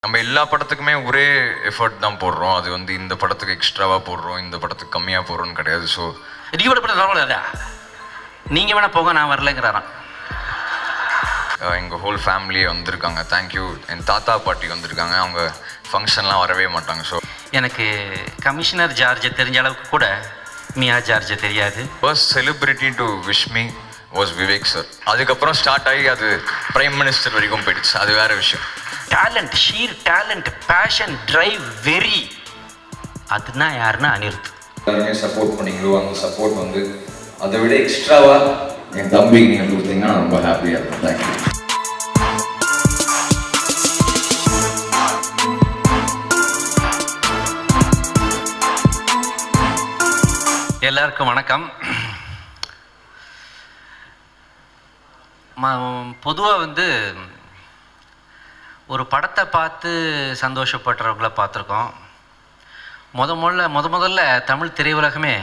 நம்ம எல்லா படத்துக்குமே ஒரே எஃபர்ட் தான் போடுறோம். அது வந்து இந்த படத்துக்கு எக்ஸ்ட்ராவாக போடுறோம், இந்த படத்துக்கு கம்மியாக போடுறோன்னு கிடையாது. ஸோ படத்தை நீங்கள் வேணால் போக நான் வரலைங்கிறாராம். எங்கள் ஹோல் ஃபேமிலியே வந்திருக்காங்க. தேங்க்யூ. என் தாத்தா பாட்டி வந்திருக்காங்க. அவங்க ஃபங்க்ஷன்லாம் வரவே மாட்டாங்க. ஸோ எனக்கு கமிஷனர் ஜார்ஜை தெரிஞ்ச அளவுக்கு கூட மியா ஜார்ஜை தெரியாது. First celebrity to wish me was Vivek sir. அதுக்கப்புறம் ஸ்டார்ட் ஆகி அது பிரைம் மினிஸ்டர் வரைக்கும் போயிடுச்சு. அது வேற விஷயம். Talent, sheer talent, passion, drive, very, அதுனா யாருன்னா அனிருத். எல்லாருமே சப்போர்ட் பண்ணீங்களோ, அந்த சப்போர்ட் வந்து அதை விட எக்ஸ்ட்ராவா என் தம்பிக்கு நீங்கள் கொடுத்தீங்கன்னா ரொம்ப ஹாப்பியாக இருக்கும். தேங்க்யூ. எல்லாருக்கும் வணக்கம். பொதுவாக வந்து ஒரு படத்தை பார்த்து சந்தோஷப்படுறவங்கள பார்த்துருக்கோம். முதல்ல தமிழ் திரையுலகமே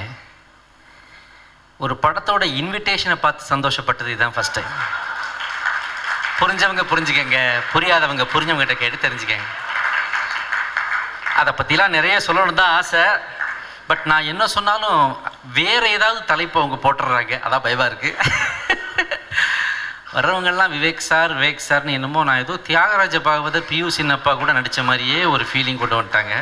ஒரு படத்தோட இன்விடேஷனை பார்த்து சந்தோஷப்பட்டது இதுதான் ஃபஸ்ட் டைம். புரிஞ்சவங்க புரிஞ்சுக்கங்க, புரியாதவங்க புரிஞ்சவங்ககிட்ட கேட்டு தெரிஞ்சுக்கங்க. அதை பற்றிலாம் நிறைய சொல்லணும் தான் ஆசை. பட் நான் என்ன சொன்னாலும் வேறு ஏதாவது தலைப்பு அவங்க போட்டுடுறாங்க, அதான் பயமாக இருக்குது. வர்றவங்கெல்லாம் விவேக் சார்னு என்னமோ நான் ஏதோ தியாகராஜ பாகவதர், பியூ சின்னப்பா கூட நடித்த மாதிரியே ஒரு ஃபீலிங் கொண்டு வந்துட்டாங்க.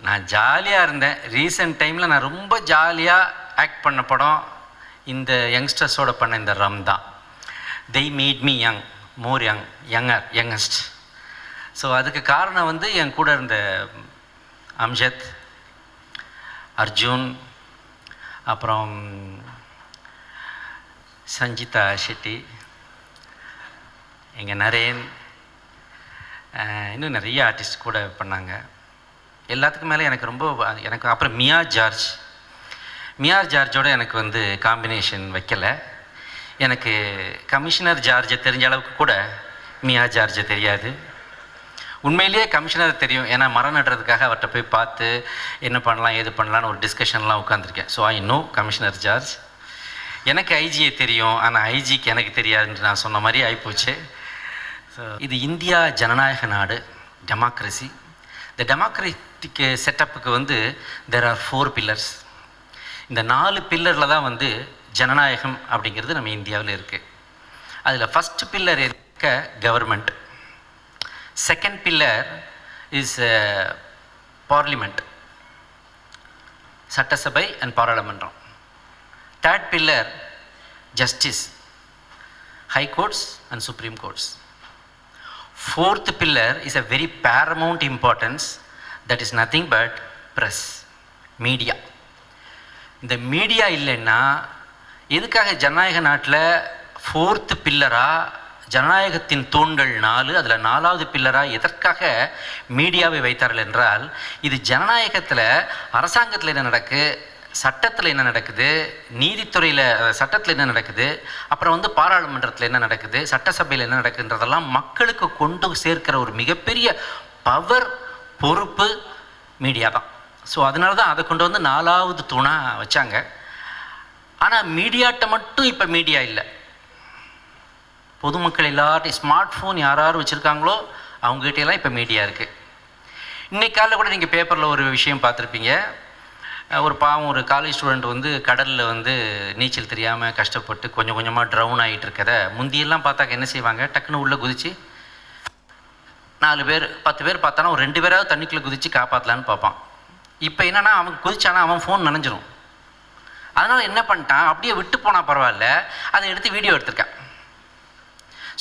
நான் ஜாலியாக இருந்தேன். ரீசெண்ட் டைமில் நான் ரொம்ப ஜாலியாக ஆக்ட் பண்ண படம் இந்த யங்ஸ்டர்ஸோட பண்ண இந்த ரம் தான். they made me young, more youngest. So அதுக்கு காரணம் வந்து என் கூட இருந்த அம்ஜத், அர்ஜுன், அப்புறம் சஞ்சிதா ஷெட்டி, எங்கள் நரேன், இன்னும் நிறைய ஆர்டிஸ்ட் கூட பண்ணாங்க. எல்லாத்துக்கும் மேலே எனக்கு அப்புறம் மியா ஜார்ஜோட எனக்கு வந்து காம்பினேஷன் வைக்கலை. எனக்கு கமிஷனர் ஜார்ஜை தெரிஞ்ச அளவுக்கு கூட மியா ஜார்ஜை தெரியாது. உண்மையிலேயே கமிஷனர் தெரியும், ஏன்னா மரம் நடுறதுக்காக அவர்கிட்ட போய் பார்த்து என்ன பண்ணலாம் ஏது பண்ணலான்னு ஒரு டிஸ்கஷன்லாம் உட்காந்துருக்கேன். So I know commissioner George. எனக்கு ஐஜியை தெரியும், ஆனால் ஐஜிக்கு எனக்கு தெரியாதுன்னு நான் சொன்ன மாதிரி ஆகிப்போச்சு. ஸோ இது இந்தியா ஜனநாயக நாடு, டெமோக்ரஸி. இந்த டெமோக்ராட்டிக் செட்டப்புக்கு வந்து தெர் ஆர் 4 pillars. இந்த 4 பில்லரில் தான் வந்து ஜனநாயகம் அப்படிங்கிறது நம்ம இந்தியாவில் இருக்குது. அதில் ஃபஸ்ட் பில்லர் இருக்க government, second pillar is parliament, சட்டசபை அண்ட் பாராளுமன்றம். Third pillar justice, high courts and supreme courts. Fourth pillar is a very paramount importance, that is nothing but press, media. இந்த மீடியா இல்லைன்னா எதுக்காக ஜனநாயக நாட்டில் 4th பில்லராக ஜனநாயகத்தின் தூண்கள் 4, அதில் 4வது பில்லராக எதற்காக மீடியாவை வைத்தார்கள் என்றால், இது ஜனநாயகத்தில் அரசாங்கத்தில் என்ன நடக்கு, சட்டத்தில் என்ன நடக்குது, நீதித்துறையில் சட்டத்தில் என்ன நடக்குது, அப்புறம் வந்து பாராளுமன்றத்தில் என்ன நடக்குது, சட்டசபையில் என்ன நடக்குதுன்றதெல்லாம் மக்களுக்கு கொண்டு சேர்க்கிற ஒரு மிகப்பெரிய பவர், பொறுப்பு மீடியா தான். ஸோ அதனால தான் அதை கொண்டு வந்து 4வது தூணாக வச்சாங்க. ஆனால் மீடியாட்ட மட்டும் இப்போ மீடியா இல்லை. பொதுமக்கள் எல்லார்ட்டையும் ஸ்மார்ட் ஃபோன் யார் வச்சுருக்காங்களோ அவங்ககிட்டலாம் இப்போ மீடியா இருக்குது. இன்றைக்கு காலையில் கூட நீங்கள் பேப்பரில் ஒரு விஷயம் பார்த்துருப்பீங்க. ஒரு பாவம் ஒரு காலேஜ் ஸ்டூடெண்ட் வந்து கடலில் வந்து நீச்சல் தெரியாமல் கஷ்டப்பட்டு கொஞ்சம் கொஞ்சமாக ட்ரவுன் ஆகிட்டு இருக்கதை முந்தியெல்லாம் பார்த்தாக்க என்ன செய்வாங்க, டக்குன்னு உள்ளே குதித்து 4 பேர் 10 பேர் பார்த்தானா ஒரு 2 பேராவது தண்ணிக்குள்ளே குதித்து காப்பாற்றலான்னு பார்ப்பான். இப்போ என்னென்னா அவன் குதிச்சானா அவன் ஃபோன் நனைஞ்சிரும். அதனால் என்ன பண்ணிட்டான், அப்படியே விட்டு போனால் பரவாயில்ல, அதை எடுத்து வீடியோ எடுத்திருக்கான்.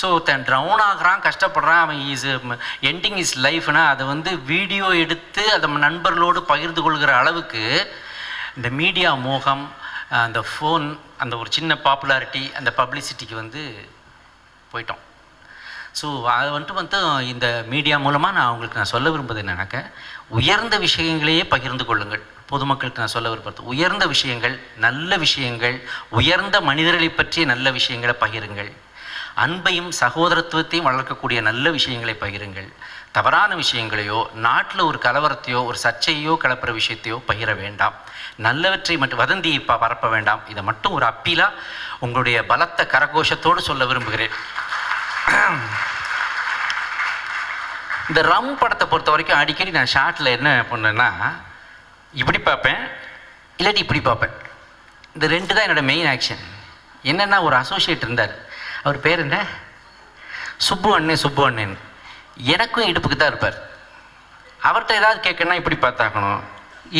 ஸோ தன் ட்ரவுன் ஆகிறான், கஷ்டப்படுறான், அவன் இஸ் எண்டிங் இஸ் லைஃப்னா அதை வந்து வீடியோ எடுத்து அதை நண்பர்களோடு பகிர்ந்து கொள்கிற அளவுக்கு இந்த மீடியா மோகம், அந்த ஃபோன், அந்த ஒரு சின்ன பாப்புலாரிட்டி, அந்த பப்ளிசிட்டிக்கு வந்து போயிட்டோம். ஸோ அதை வந்து இந்த மீடியா மூலமாக நான் சொல்ல விரும்புவது என்னன்னாக்க, உயர்ந்த விஷயங்களையே பகிர்ந்து கொள்ளுங்கள். பொதுமக்களுக்கு நான் சொல்ல விரும்புகிறது உயர்ந்த விஷயங்கள், நல்ல விஷயங்கள், உயர்ந்த மனிதர்களை பற்றிய நல்ல விஷயங்களை பகிருங்கள். அன்பையும் சகோதரத்துவத்தையும் வளர்க்கக்கூடிய நல்ல விஷயங்களை பகிருங்கள். தவறான விஷயங்களையோ, நாட்டில் ஒரு கலவரத்தையோ ஒரு சர்ச்சையோ கிளப்புற விஷயத்தையோ பகிர வேண்டாம். நல்லவற்றை மட்டும் வதந்தியை பரப்ப வேண்டாம். இதை மட்டும் ஒரு அப்பீலாக உங்களுடைய பலத்த கரகோஷத்தோடு சொல்ல விரும்புகிறேன். இந்த ரம் படத்தை பொறுத்த வரைக்கும் அடிக்கடி நான் ஷார்ட்டில் என்ன பண்ணேன்னா இப்படி பார்ப்பேன், இல்லாட்டி இப்படி பார்ப்பேன். இந்த 2 தான் என்னோடய மெயின் ஆக்ஷன். என்னென்னா ஒரு அசோசியேட் இருந்தார், அவர் பேர் என்ன, சுப்பு அண்ணன். எனக்கும் இடுப்புக்கு தான் இருப்பார். அவர்கிட்ட ஏதாவது கேட்கணுன்னா இப்படி பார்த்தாக்கணும்,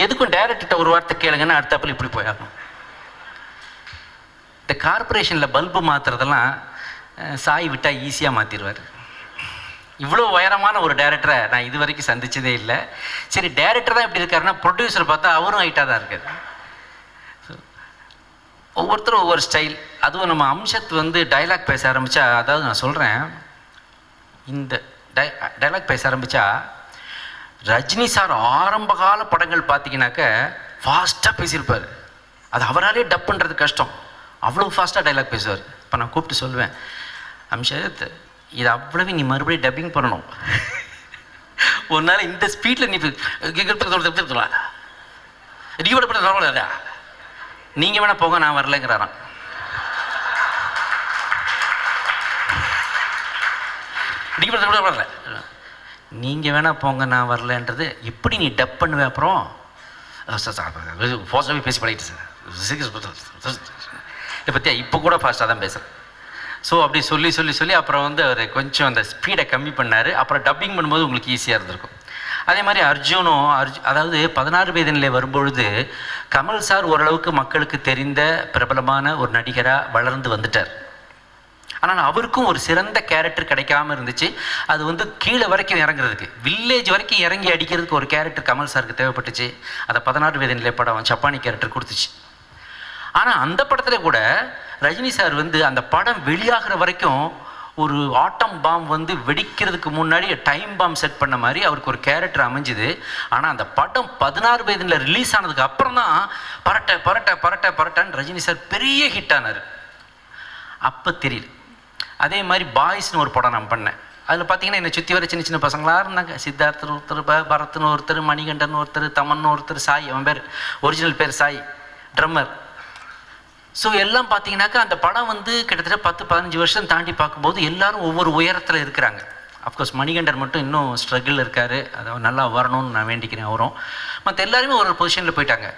எதுக்கும் டைரக்டர்கிட்ட ஒரு வார்த்தை கேளுங்கன்னா அடுத்தாப்பில் இப்படி போயாகணும். இந்த கார்பரேஷனில் பல்பு மாற்றுறதெல்லாம் சாய் விட்டால் ஈஸியாக மாற்றிடுவார். இவ்வளோ உயரமான ஒரு டைரக்டரை நான் இது வரைக்கும் சந்தித்ததே இல்லை. சரி, டைரக்டர் தான் இப்படி இருக்காருன்னா ப்ரொடியூசர் பார்த்தா அவரும் ஹைட்டாக தான் இருக்கார். ஒவ்வொருத்தரும் ஒவ்வொரு ஸ்டைல். அதுவும் நம்ம அம்சத்து வந்து டைலாக் பேச ஆரம்பித்தா, அதாவது நான் சொல்கிறேன், இந்த டைலாக் பேச ஆரம்பித்தா ரஜினி சார் ஆரம்ப கால படங்கள் பார்த்தீங்கன்னாக்க ஃபாஸ்ட்டாக பேசியிருப்பார். அது அவராலே டப் பண்ணுறது கஷ்டம், அவ்வளோ ஃபாஸ்ட்டாக டைலாக் பேசுவார். இப்போ நான் கூப்பிட்டு சொல்லுவேன், அம்ஷத் இது அவ்வளவு நீ மறுபடியும் டப்பிங் பண்ணணும், ஒரு நாள் இந்த ஸ்பீடில் நீ நீங்கள் வேணால் போங்க நான் வரலைங்கிறாராம். வரல, நீங்கள் வேணால் போங்க நான் வரலன்றது எப்படி நீ டப் பண்ணுவேன்? அப்புறம் ஃபாஸ்ட்டாகவே பேசி பழகிட்டு சார், இதை பற்றியா இப்போ கூட ஃபாஸ்ட்டாக தான் பேசுகிறேன். ஸோ அப்படி சொல்லி அப்புறம் வந்து அவர் கொஞ்சம் அந்த ஸ்பீடை கம்மி பண்ணார். அப்புறம் டப்பிங் பண்ணும்போது உங்களுக்கு ஈஸியாக இருந்திருக்கும். அதே மாதிரி அர்ஜுனும் அதாவது 16 வயது நிலை வரும்பொழுது கமல் சார் ஓரளவுக்கு மக்களுக்கு தெரிந்த பிரபலமான ஒரு நடிகராக வளர்ந்து வந்துட்டார். ஆனால் அவருக்கும் ஒரு சிறந்த கேரக்டர் கிடைக்காம இருந்துச்சு. அது வந்து கீழே வரைக்கும் இறங்குறதுக்கு, வில்லேஜ் வரைக்கும் இறங்கி அடிக்கிறதுக்கு ஒரு கேரக்டர் கமல் சாருக்கு தேவைப்பட்டுச்சு. அதை 16 வயது நிலை படம் சப்பானி கேரக்டர் கொடுத்துச்சு. ஆனால் அந்த படத்தில் கூட ரஜினி சார் வந்து அந்த படம் வெளியாகிற வரைக்கும் ஒரு ஆட்டம் பாம் வந்து வெடிக்கிறதுக்கு முன்னாடி டைம் பாம் செட் பண்ண மாதிரி அவருக்கு ஒரு கேரக்டர் அமைஞ்சுது. ஆனால் அந்த படம் 16 வயதில் ரிலீஸ் ஆனதுக்கு அப்புறம் தான் பரட்டான்னு ரஜினி சார் பெரிய ஹிட் ஆனார். அப்போ தெரியல. அதே மாதிரி பாய்ஸ்னு ஒரு படம் நான் பண்ணேன். அதில் பார்த்தீங்கன்னா என்னை சுற்றி வர சின்ன பசங்களாக இருந்தாங்க. சித்தார்த்தர் ஒருத்தர், பரத்னு ஒருத்தர், மணிகண்டன் ஒருத்தர், தமன் ஒருத்தர், சாய், அவன் பேர் ஒரிஜினல் பேர் சாய், ட்ரம்மர். ஸோ எல்லாம் பார்த்தீங்கன்னாக்கா அந்த படம் வந்து கிட்டத்தட்ட 10-15 வருஷம் தாண்டி பார்க்கும்போது எல்லாரும் ஒவ்வொரு உயரத்தில் இருக்கிறாங்க. அஃப்கோர்ஸ் மணிகண்டர் மட்டும் இன்னும் ஸ்ட்ரகிள் இருக்கார், அதை நல்லா வரணும்னு நான் வேண்டிக்கிறேன். அவரும் மற்ற எல்லாருமே ஒரு பொசிஷனில் போயிட்டாங்க.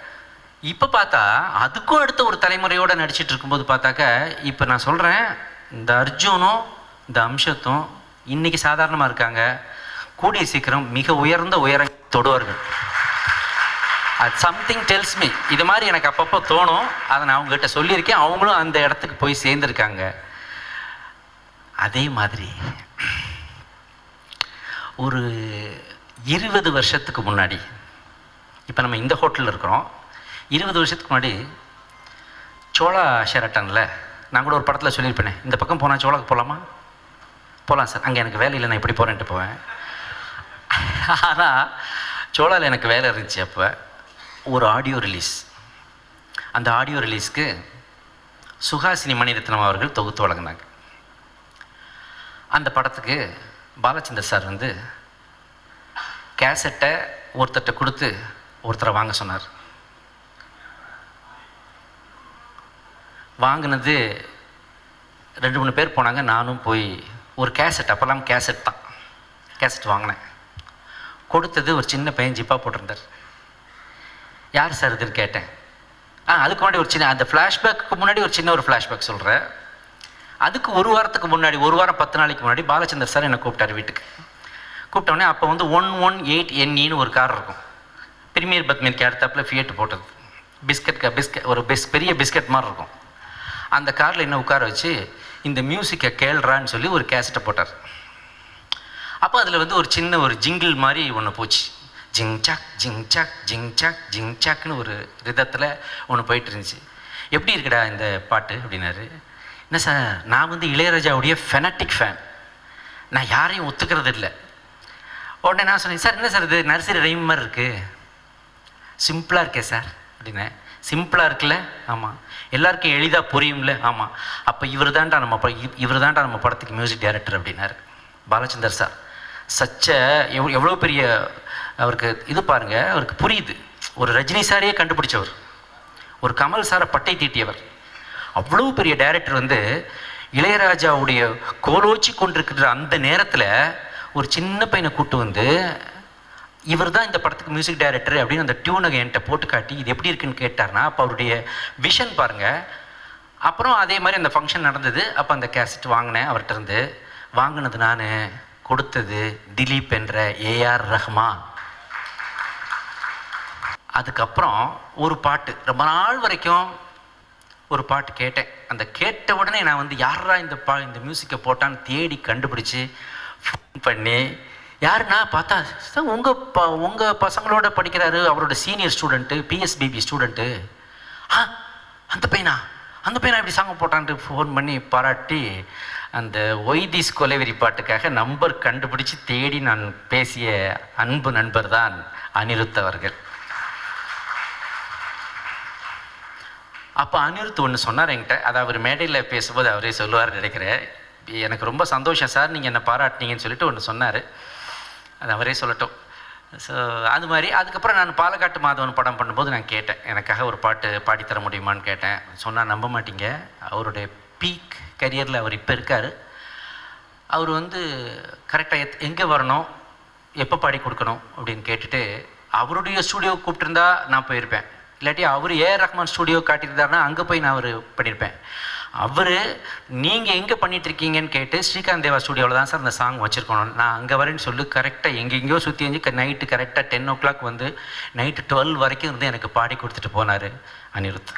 இப்போ பார்த்தா அதுக்கும் அடுத்த ஒரு தலைமுறையோடு நடிச்சிட்டு இருக்கும்போது பார்த்தாக்கா இப்போ நான் சொல்கிறேன், இந்த அர்ஜுனும் இந்த அம்சத்தும் இன்றைக்கி சாதாரணமாக இருக்காங்க, கூடிய சீக்கிரம் மிக உயர்ந்த உயரம் தொடுவார்கள். அது சம்திங் டெல்ஸ் மீ. இது மாதிரி எனக்கு அப்பப்போ தோணும். அதை நான் அவங்ககிட்ட சொல்லியிருக்கேன், அவங்களும் அந்த இடத்துக்கு போய் சேர்ந்துருக்காங்க. அதே மாதிரி ஒரு 20 வருஷத்துக்கு முன்னாடி, இப்போ நம்ம இந்த ஹோட்டலில் இருக்கிறோம், 20 வருஷத்துக்கு முன்னாடி சோழா ஷெரட்டனில் நான் கூட ஒரு படத்தில் சொல்லியிருப்பேனே, இந்த பக்கம் போனால் சோழாக்கு போகலாமா? போகலாம் சார், அங்கே எனக்கு வேலை இல்லை, நான் இப்படி போகிறேன்ட்டு போவேன். ஆனால் சோழாவில் எனக்கு வேலை இருந்துச்சு. அப்போ ஒரு ஆடியோ ரிலீஸ். அந்த ஆடியோ ரிலீஸ்க்கு சுஹாசினி மணிரத்னம் அவர்கள் தொகுத்து வழங்கினாங்க. அந்த படத்துக்கு பாலச்சந்தர் சார் வந்து கேசட்டை ஒருத்தர்கிட்ட கொடுத்து ஒருத்தரை வாங்க சொன்னார். வாங்கினது 2-3 பேர் போனாங்க. நானும் போய் ஒரு கேசட், அப்போல்லாம் கேசட் தான், கேசட் வாங்கினேன். கொடுத்தது ஒரு சின்ன பையன் ஜிப்பா போட்டிருந்தார். யார் சார் இதுன்னு கேட்டேன். அதுக்கு முன்னாடி ஒரு சின்ன, அந்த ஃப்ளாஷ்பேக்கு முன்னாடி ஒரு சின்ன ஒரு ஃப்ளாஷ்பேக் சொல்கிறேன். அதுக்கு ஒரு வாரத்துக்கு முன்னாடி, ஒரு வாரம் 10 நாளைக்கு முன்னாடி பாலச்சந்தர் சார் என்னை கூப்பிட்டார் வீட்டுக்கு. கூப்பிட்டோடனே அப்போ வந்து 118NEன்னு ஒரு கார் இருக்கும், பிரீமியர் பத்மினிக்கு அடுத்தாப்பில் ஃபியட் போட்டது, பெரிய பிஸ்கட் மாதிரி இருக்கும். அந்த காரில் என்ன உட்கார வச்சு இந்த மியூசிக்கை கேள்றான்னு சொல்லி ஒரு கேசட்டை போட்டார். அப்போ அதில் வந்து ஒரு சின்ன ஒரு ஜிங்கிள் மாதிரி ஒன்று போச்சு. ஜிங் சாக் ஜிங் சாக் ஜிங் சாக் ஜிங் சாக்னு ஒரு ரிதத்தில் ஒன்று போயிட்டு இருந்துச்சு. எப்படி இருக்குடா இந்த பாட்டு அப்படின்னாரு. என்ன சார், நான் வந்து இளையராஜாவுடைய ஃபெனட்டிக் ஃபேன், நான் யாரையும் ஒத்துக்கிறது இல்லை. உடனே நான் சொன்னேன், சார் என்ன சார் இது நர்சரி ரைம் மாதிரி இருக்குது, சிம்பிளாக இருக்கே சார் அப்படின்னேன். சிம்பிளாக இருக்குல்ல? ஆமாம். எல்லாருக்கும் எளிதாக புரியும்ல? ஆமாம். அப்போ இவர் தான்டா நம்ம படத்துக்கு மியூசிக் டைரக்டர் அப்படின்னாரு பாலச்சந்தர் சார். எவ்வளோ பெரிய அவருக்கு இது பாருங்கள், அவருக்கு புரியுது. ஒரு ரஜினி சாரையே கண்டுபிடிச்சவர், ஒரு கமல் சாரை பட்டை தீட்டியவர், அவ்வளோ பெரிய டைரக்டர் வந்து இளையராஜாவுடைய கோலோச்சி கொண்டிருக்கிற அந்த நேரத்தில் ஒரு சின்ன பையனை கூப்பிட்டு வந்து இவர் தான் இந்த படத்துக்கு மியூசிக் டைரக்டர் அப்படின்னு அந்த டியூனை என்கிட்ட போட்டு காட்டி இது எப்படி இருக்குன்னு கேட்டார்னா அப்போ அவருடைய விஷன் பாருங்கள். அப்புறம் அதே மாதிரி அந்த ஃபங்க்ஷன் நடந்தது. அப்போ அந்த கேசட் வாங்கினேன் அவர்கிட்ட இருந்து. வாங்கினது நான், கொடுத்தது திலீப் என்ற ஏஆர் ரஹ்மான். அதுக்கப்புறம் ஒரு பாட்டு ரொம்ப நாள் வரைக்கும் ஒரு பாட்டு கேட்டேன். அந்த கேட்ட உடனே நான் வந்து யாரா இந்த மியூசிக்கை போட்டான்னு தேடி கண்டுபிடிச்சி ஃபோன் பண்ணி யாருன்னா பார்த்தா சார் உங்கள் பசங்களோட படிக்கிறாரு, அவரோட சீனியர் ஸ்டூடெண்ட்டு, பிஎஸ்பிபி ஸ்டூடெண்ட்டு. அந்த பையனா இப்படி சாங் போட்டான்ட்டு ஃபோன் பண்ணி பாராட்டி அந்த ஒய்தீஸ் கொலைவெறி பாட்டுக்காக நம்பர் கண்டுபிடிச்சி தேடி நான் பேசிய அன்பு நண்பர் தான் அனிருத் அவர்கள். அப்போ அனிருத் ஒன்று சொன்னார் என்கிட்ட, அதை அவர் மேடையில் பேசும்போது அவரே சொல்லுவார் நினைக்கிறேன். எனக்கு ரொம்ப சந்தோஷம் சார் நீங்கள் என்னை பாராட்டினீங்கன்னு சொல்லிட்டு ஒன்று சொன்னார். அது அவரே சொல்லட்டும். ஸோ அது மாதிரி அதுக்கப்புறம் நான் பாலக்காட்டு மாதவன் படம் பண்ணும்போது நான் கேட்டேன், எனக்காக ஒரு பாட்டு பாடித்தர முடியுமான்னு கேட்டேன். சொன்னால் நம்ப மாட்டீங்க, அவருடைய பீக் கரியரில் அவர் இப்போ இருக்கார். அவர் வந்து கரெக்டாக எங்கே வரணும், எப்போ பாடி கொடுக்கணும் அப்படின்னு கேட்டுட்டு அவருடைய ஸ்டூடியோ கூப்பிட்டுருந்தா நான் போயிருப்பேன். இல்லாட்டி அவர் ஏஆர் ரஹ்மான் ஸ்டூடியோ காட்டியிருந்தாருன்னா அங்கே போய் நான் அவர் பண்ணியிருப்பேன். அவர் நீங்கள் எங்கே பண்ணிகிட்ருக்கீங்கன்னு கேட்டு ஸ்ரீகாந்த் தேவா ஸ்டூடியோவில் தான் சார் அந்த சாங் வச்சுருக்கணும், நான் அங்கே வரேன்னு சொல்லி கரெக்டாக எங்கெங்கேயோ சுற்றி நைட்டு கரெக்டாக 10 o'clock வந்து நைட்டு 12 வரைக்கும் இருந்து எனக்கு பாடி கொடுத்துட்டு போனார் அனிருத்.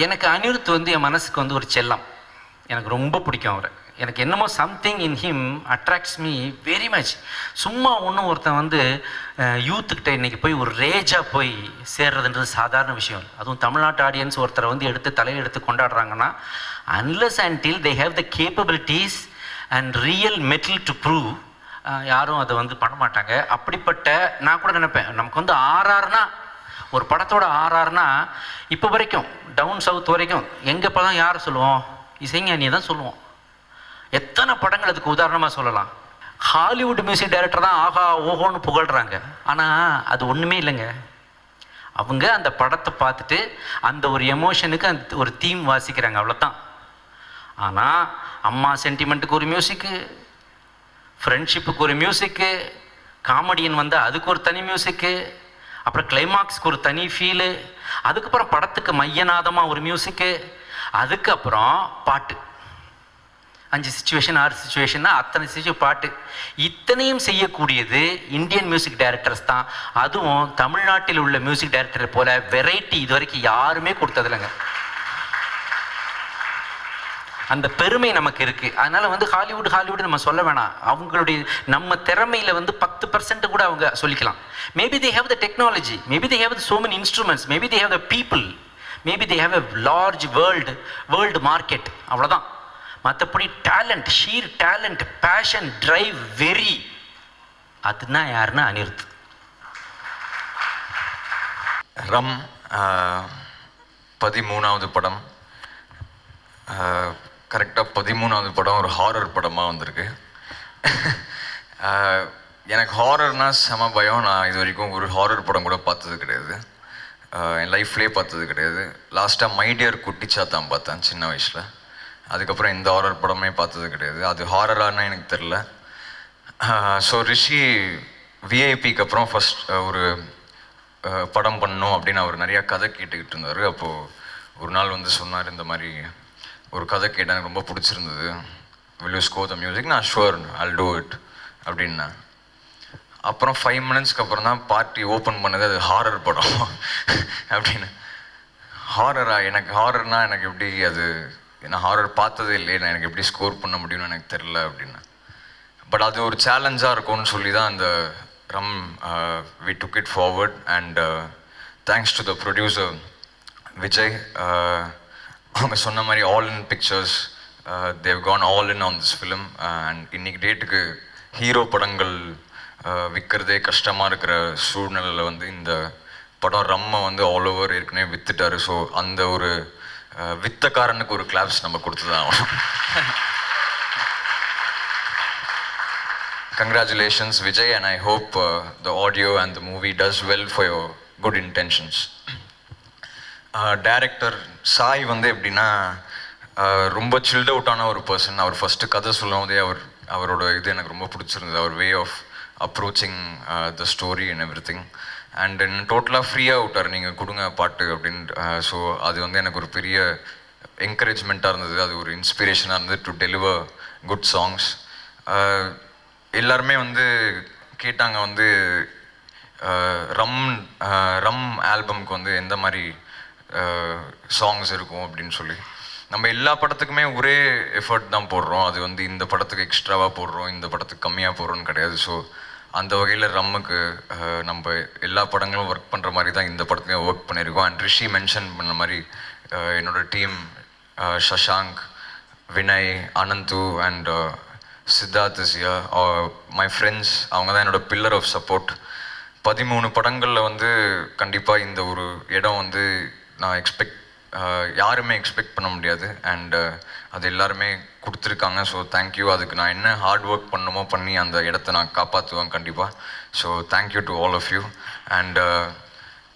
எனக்கு அனிருத் வந்து என் மனசுக்கு வந்து ஒரு செல்லம். எனக்கு ரொம்ப பிடிக்கும் அவர். எனக்கு என்னமோ something in him attracts me very much. சும்மா ஒன்றும் ஒருத்தன் வந்து யூத்துக்கிட்ட இன்றைக்கி போய் ஒரு ரேஜாக போய் சேர்றதுன்றது சாதாரண விஷயம் இல்லை. அதுவும் தமிழ்நாட்டு ஆடியன்ஸ் ஒருத்தரை வந்து தலையில் எடுத்து கொண்டாடுறாங்கன்னா unless until they have the capabilities and real metal to prove, யாரும் அதை வந்து பண்ண மாட்டாங்க. அப்படிப்பட்ட நான் கூட நினைப்பேன், நமக்கு வந்து ஆர்ஆர்னா ஒரு படத்தோட ஆர்ஆர்னா இப்போ வரைக்கும் டவுன் சவுத் வரைக்கும் எங்கே படம் யாரை சொல்லுவோம், இசைஞானியை தான் சொல்லுவோம். எத்தனை படங்கள் அதுக்கு உதாரணமாக சொல்லலாம். ஹாலிவுட் மியூசிக் டைரக்டர் தான் ஆஹா ஓஹோன்னு புகழ்கிறாங்க, ஆனால் அது ஒன்றுமே இல்லைங்க. அவங்க அந்த படத்தை பார்த்துட்டு அந்த ஒரு எமோஷனுக்கு அந்த ஒரு தீம் வாசிக்கிறாங்க, அவ்வளோதான். ஆனால் அம்மா சென்டிமெண்ட்டுக்கு ஒரு மியூசிக்கு, ஃப்ரெண்ட்ஷிப்புக்கு ஒரு மியூசிக்கு, காமெடியன் வந்தால் அதுக்கு ஒரு தனி மியூசிக்கு, அப்புறம் கிளைமாக்ஸ்க்கு ஒரு தனி ஃபீலு, அதுக்கப்புறம் படத்துக்கு மையநாதமாக ஒரு மியூசிக்கு, அதுக்கப்புறம் பாட்டு 5 சிச்சுவேஷன் 6 சிச்சுவேஷன்னா அத்தனை சிச்சுவேஷன் பாட்டு. இத்தனையும் செய்யக்கூடியது இந்தியன் மியூசிக் டைரக்டர்ஸ் தான். அதுவும் தமிழ்நாட்டில் உள்ள மியூசிக் டைரக்டரை போல வெரைட்டி இது வரைக்கும் யாருமே கொடுத்ததில்லைங்க. அந்த பெருமை நமக்கு இருக்குது. அதனால் வந்து ஹாலிவுட் நம்ம சொல்ல வேணாம். அவங்களுடைய நம்ம திறமையில் வந்து 10% கூட அவங்க சொல்லிக்கலாம். Maybe they have the technology, maybe they have so many instruments, maybe they have the people, maybe they have a large world market, அவ்வளோதான். மற்றபடி talent, sheer talent, passion, drive, very, அதுனா யாருன்னா அனிருத். ரம் 13வது படம், கரெக்டாக 13வது படம் ஒரு ஹாரர் படமாக வந்திருக்கு. எனக்கு ஹாரர்னா செம பயம். நான் இது வரைக்கும் ஒரு ஹாரர் படம் கூட பார்த்தது கிடையாது, என் லைஃப்லேயே பார்த்தது கிடையாது. லாஸ்ட்டாக மை டியர் குட்டிச்சாத்தான் பார்த்தேன் சின்ன வயசில். அதுக்கப்புறம் இந்த ஹாரர் படமே பார்த்தது கிடையாது. அது ஹாரரானா எனக்கு தெரில. ஸோ ரிஷி விஐபிக்கு அப்புறம் ஃபஸ்ட் ஒரு படம் பண்ணணும் அப்படின்னு அவர் நிறையா கதை கேட்டுக்கிட்டு இருந்தார். அப்போது ஒரு நாள் வந்து சொன்னார், இந்த மாதிரி ஒரு கதை கேட்டேன், எனக்கு ரொம்ப பிடிச்சிருந்தது, will you score the music? நான் ஷுவர் I'll do it அப்படின்னேன். அப்புறம் 5 minutesக்கு அப்புறம் தான் பார்ட்டி ஓப்பன் பண்ணது, அது ஹாரர் படம் அப்படின்னு. ஹாரரா? எனக்கு ஹாரர்னா எனக்கு எப்படி, அது நான் ஹாரர் பார்த்ததே இல்லையே, நான் எனக்கு எப்படி ஸ்கோர் பண்ண முடியும்னு எனக்கு தெரில அப்படின்னு. பட் அது ஒரு சேலஞ்சாக இருக்கும்னு சொல்லி தான் அந்த ரம் we took it forward. And thanks to the producer Vijay. அவங்க சொன்ன மாதிரி All In Pictures, they've gone all in on this film. And இன்னைக்கு டேட்டுக்கு ஹீரோ படங்கள் விற்கிறதே கஷ்டமாக இருக்கிற சூழ்நிலையில் வந்து இந்த படம் ரம்மை வந்து ஆல் ஓவர் ஏற்கனவே விற்றுட்டாரு. ஸோ அந்த ஒரு வித்தக்காரனுக்கு ஒரு கிளாப்ஸ் நம்ம கொடுத்துதான் ஆகணும். Congratulations Vijay, and I hope the audio and the movie does well for your good intentions. Director Sai வந்து எப்படின்னா ரொம்ப சில்ட் அவுட்டான ஒரு பர்சன். அவர் ஃபஸ்ட்டு கதை சொல்லும் போதே அவர் அவரோட இது எனக்கு ரொம்ப பிடிச்சிருந்தது, அவர் way of approaching the story and everything. And டோட்டலாக ஃப்ரீயாக விட்டார், நீங்கள் கொடுங்க பாட்டு அப்படின்ட்டு. ஸோ அது வந்து எனக்கு ஒரு பெரிய என்கரேஜ்மெண்ட்டாக இருந்தது, அது ஒரு இன்ஸ்பிரேஷனாக இருந்தது டு டெலிவர் குட் சாங்ஸ். எல்லாருமே வந்து கேட்டாங்க வந்து ரம் ரம் ஆல்பம்க்கு வந்து எந்த மாதிரி சாங்ஸ் இருக்கும் அப்படின்னு சொல்லி. நம்ம எல்லா படத்துக்குமே ஒரே எஃபர்ட் தான் போடுறோம், அது வந்து இந்த படத்துக்கு எக்ஸ்ட்ராவாக போடுறோம், இந்த படத்துக்கு கம்மியாக போடுறோன்னு கிடையாது. ஸோ அந்த வகையில் ரம்முக்கு நம்ம எல்லா படங்களும் ஒர்க் பண்ணுற மாதிரி தான் இந்த படத்துலையும் ஒர்க் பண்ணியிருக்கோம். அண்ட் ரிஷி மென்ஷன் பண்ண மாதிரி என்னோடய team Shashank, Vinay, Ananthu and Siddharth is here, my friends, அவங்க தான் என்னோடய பில்லர் ஆஃப் சப்போர்ட். 13 படங்களில் வந்து கண்டிப்பாக இந்த ஒரு இடம் வந்து நான் யாருமே எக்ஸ்பெக்ட் பண்ண முடியாது. அண்ட் அது எல்லாருமே கொடுத்துருக்காங்க. So thank you. அதுக்கு நான் என்ன ஹார்ட் ஒர்க் பண்ணுமோ பண்ணி அந்த இடத்த நான் காப்பாற்றுவேன் கண்டிப்பாக. So thank you to all of you. And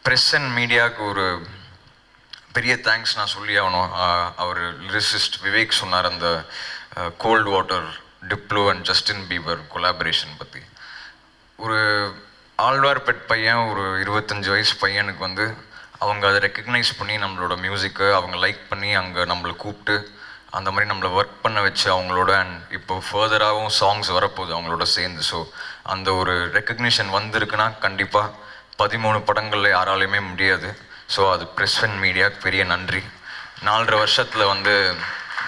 press and மீடியாவுக்கு ஒரு பெரிய தேங்க்ஸ் நான் சொல்லி ஆகணும். அவர் லிரிசிஸ்ட் விவேக் சொன்னார் அந்த cold water, deploy and Justin Bieber collaboration பற்றி. ஒரு ஆழ்வார்பேட் பையன், ஒரு 25 வயசு பையனுக்கு வந்து அவங்க அதை ரெக்கக்னைஸ் பண்ணி நம்மளோட மியூசிக்கை அவங்க லைக் பண்ணி அங்கே நம்மளை கூப்பிட்டு அந்த மாதிரி நம்மளை ஒர்க் பண்ண வச்சு அவங்களோட, அண்ட் இப்போ ஃபர்தராகவும் சாங்ஸ் வரப்போகுது அவங்களோட சேர்ந்து. ஸோ அந்த ஒரு ரெக்கக்னிஷன் வந்திருக்குன்னா கண்டிப்பாக 13 படங்களில் யாராலையுமே முடியாது. ஸோ அது ப்ரெஸ் அண்ட் மீடியாவுக்கு பெரிய நன்றி. 4.5 வருஷத்தில் வந்து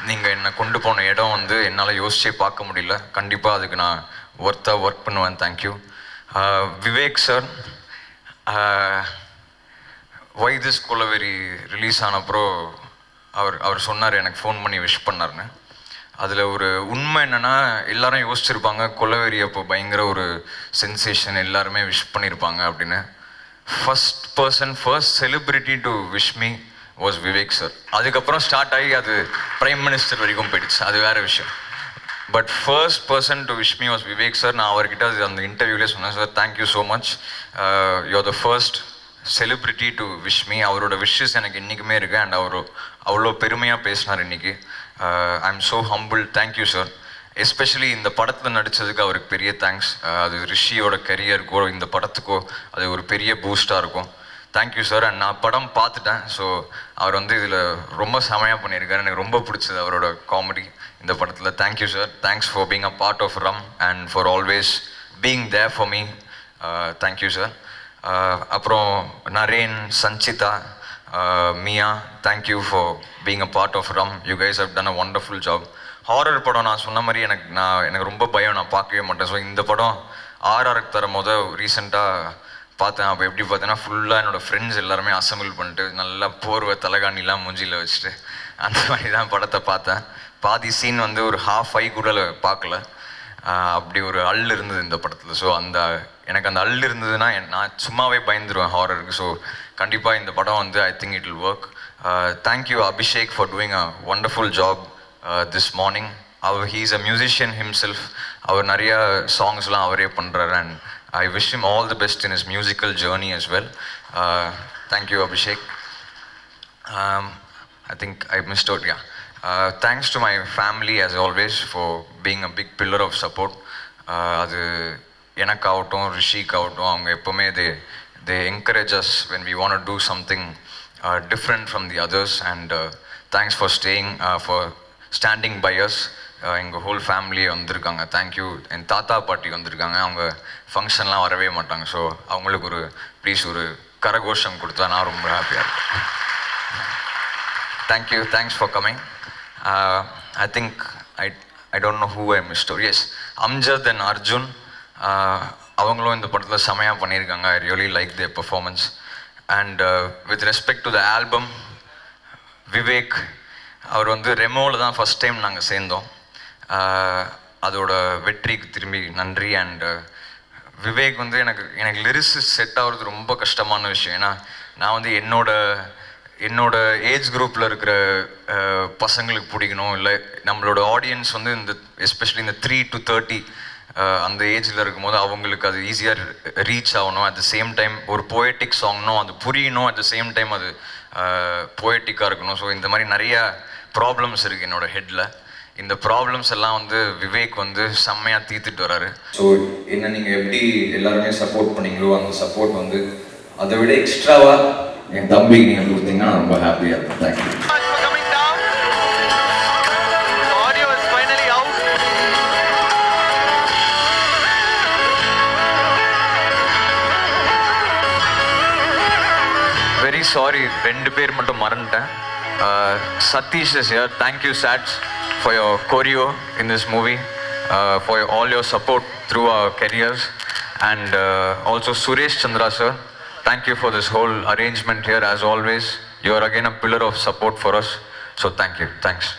நீங்கள் என்னை கொண்டு போன இடம் வந்து என்னால் யோசிச்சே பார்க்க முடியல. கண்டிப்பாக அதுக்கு நான் ஒர்த்தாக ஒர்க் பண்ணுவேன். Thank you. Vivek sir, why this Kolaveri release ஆனப்பறம் அவர் சொன்னார், எனக்கு ஃபோன் பண்ணி விஷ் பண்ணார்னு. அதில் ஒரு உண்மை என்னென்னா, எல்லாரும் யோசிச்சிருப்பாங்க கொலவெரி அப்போ பயங்கர ஒரு சென்சேஷன், எல்லாருமே விஷ் பண்ணியிருப்பாங்க அப்படின்னு. First celebrity to wish me was Vivek sir. அதுக்கப்புறம் ஸ்டார்ட் ஆகி அது பிரைம் மினிஸ்டர் வரைக்கும் போயிடுச்சு, அது வேறு விஷயம். But first person to wish me was Vivek sir. நான் அவர்கிட்ட அது அந்த இன்டர்வியூலே சொன்னேன், sir thank you so much, you are the first celebrity to wish me. அவரோட விஷஸ் எனக்கு இன்றைக்குமே இருக்குது. அண்ட் அவர் அவ்வளோ பெருமையாக பேசினார் இன்றைக்கி. I am so humble. Thank you sir. Especially இந்த படத்தில் நடித்ததுக்கு அவருக்கு பெரிய தேங்க்ஸ். அது ரிஷியோட கரியருக்கோ இந்த படத்துக்கோ அது ஒரு பெரிய பூஸ்டாக இருக்கும். Thank you sir. அண்ட் நான் படம் பார்த்துட்டேன். ஸோ அவர் வந்து இதில் ரொம்ப செமையாக பண்ணியிருக்காரு. எனக்கு ரொம்ப பிடிச்சது அவரோட காமெடி இந்த படத்தில். Thank you sir. Thanks for being a part of Rum and for always being there for me. Thank you sir. அப்புறம் Naren, Sanchita, Miya, thank you for being a part of Rum. You guys have done a wonderful job. Horror படம் நான் சொன்ன மாதிரி எனக்கு ரொம்ப பயம், நான் பார்க்கவே மாட்டேன். ஸோ இந்த படம் ஆர்ஆருக்கு தர ரீசெண்டாக பார்த்தேன். அப்போ எப்படி பார்த்தேன்னா, ஃபுல்லாக என்னோடய ஃப்ரெண்ட்ஸ் எல்லாருமே அசம்பிள் பண்ணிட்டு நல்லா போர்வை தலைகாணிலாம் மூஞ்சியில் வச்சுட்டு அந்த மாதிரி தான் படத்தை பார்த்தேன். பாதி சீன் வந்து ஒரு ஹாஃப் ஐ கூட பார்க்கல, அப்படி ஒரு அள் இருந்தது இந்த படத்தில். ஸோ எனக்கு அந்த அள் இருந்ததுன்னா நான் சும்மாவே பயந்துருவேன் ஹாரருக்கு. ஸோ கண்டிப்பாக இந்த படம் வந்து I think it will work. Thank you Abhishek for doing a wonderful job this morning. He is a musician himself. அவர் நிறையா சாங்ஸ்லாம் அவரே பண்ணுறாரு. And I wish him all the best in his musical journey as well. Thank you, Abhishek. I think I missed out, yeah. Thanks to my family as always for being a big pillar of support. அது எனக்காகட்டும் ரிஷிக்காகட்டும் அவங்க எப்போவுமே they encourage us when we want to do something different from the others. And thanks for standing by us. எங்கள் whole ஃபேமிலியே வந்திருக்காங்க. Thank you. என் தாத்தா பாட்டி வந்திருக்காங்க, அவங்க ஃபங்க்ஷன்லாம் வரவே மாட்டாங்க. ஸோ அவங்களுக்கு ப்ளீஸ் ஒரு கரகோஷம் கொடுத்தா நான் ரொம்ப ஹாப்பியாக இருக்கேன். Thank you. Thanks for coming. I think I don't know who I missed. Yes, Amjad and Arjun அவங்களும் இந்த படத்தில் செமையாக பண்ணியிருக்காங்க. I really like their performance. And with respect to the album, Vivek அவர் வந்து ரெமோவில் தான் ஃபஸ்ட் டைம் நாங்கள் சேர்ந்தோம். அதோட வெற்றிக்கு திரும்பி நன்றி. அண்ட் விவேக் வந்து எனக்கு லிரிக்ஸ் செட் ஆகிறது ரொம்ப கஷ்டமான விஷயம். ஏன்னா நான் வந்து என்னோட ஏஜ் குரூப்பில் இருக்கிற பசங்களுக்கு பிடிக்கணும், இல்லை நம்மளோட ஆடியன்ஸ் வந்து எஸ்பெஷலி இந்த 3 to 30 அந்த ஏஜில் இருக்கும்போது அவங்களுக்கு அது ஈஸியாக ரீச் ஆகணும். அட் த சேம் டைம் ஒரு போயட்டிக் சாங்னும் அது புரியணும், அட் த சேம் டைம் அது போயட்டிக்காக இருக்கணும். ஸோ இந்த மாதிரி நிறையா ப்ராப்ளம்ஸ் இருக்குது என்னோடய ஹெட்டில். இந்த ப்ராப்ளம்ஸ் எல்லாம் வந்து விவேக் வந்து செம்மையாக தீர்த்துட்டு வராரு. ஸோ என்ன நீங்கள் எப்படி எல்லாருமே சப்போர்ட் பண்ணீங்களோ அந்த சப்போர்ட் வந்து அதை விட எக்ஸ்ட்ராவாக என் தம்பிக்கு நீங்கள் கொடுத்தீங்கன்னா நான் ரொம்ப ஹாப்பியாக இருப்பேன். தேங்க்யூ. வெரி சாரி, 2 பேர் மட்டும் மறந்துட்டேன். Sathish is here. தேங்க்யூ சாட்ஸ் for your choreo in this movie, for all your support through our careers. And also Suresh Chandra sir, thank you for this whole arrangement here. As always, you are again a pillar of support for us. So thank you. Thanks.